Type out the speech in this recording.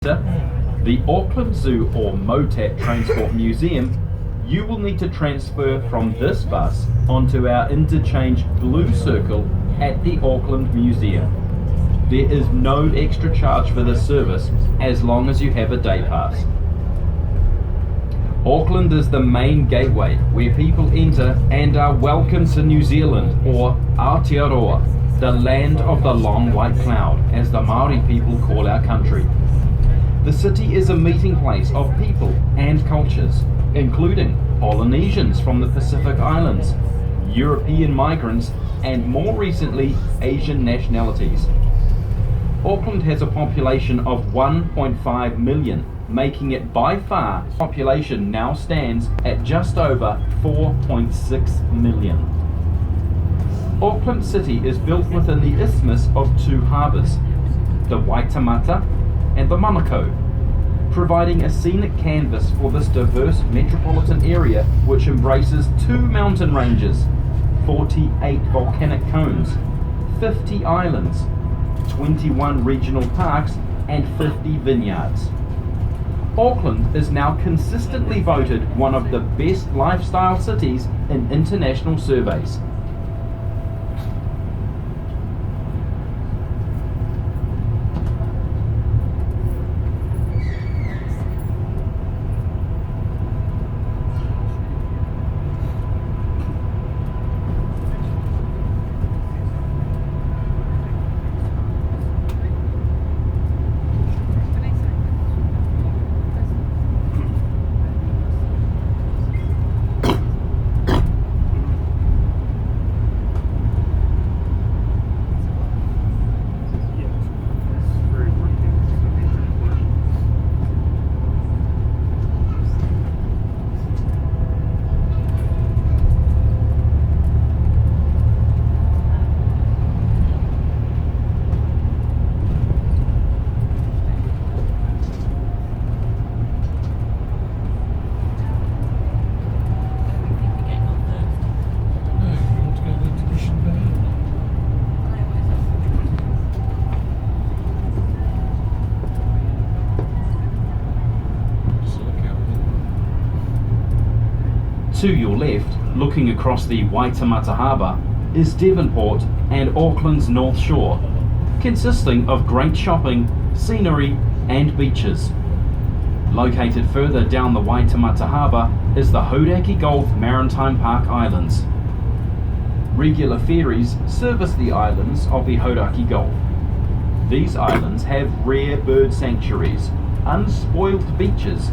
the Auckland Zoo or MOTAT Transport Museum, you will need to transfer from this bus onto our interchange Blue Circle at the Auckland Museum. There is no extra charge for this service as long as you have a day pass. Auckland is the main gateway where people enter and are welcome to New Zealand, or Aotearoa, the land of the long white cloud, as the Māori people call our country. The city is a meeting place of people and cultures, including Polynesians from the Pacific Islands, European migrants, and more recently, Asian nationalities. Auckland has a population of 1.5 million, making it by far, population now stands at just over 4.6 million. Auckland City is built within the isthmus of two harbours, the Waitemata and the Manukau, providing a scenic canvas for this diverse metropolitan area which embraces 2 mountain ranges, 48 volcanic cones, 50 islands, 21 regional parks and 50 vineyards. Auckland is now consistently voted one of the best lifestyle cities in international surveys. To your left, looking across the Waitemata Harbour, is Devonport and Auckland's North Shore, consisting of great shopping, scenery and beaches. Located further down the Waitemata Harbour is the Hauraki Gulf Maritime Park Islands. Regular ferries service the islands of the Hauraki Gulf. These islands have rare bird sanctuaries, unspoiled beaches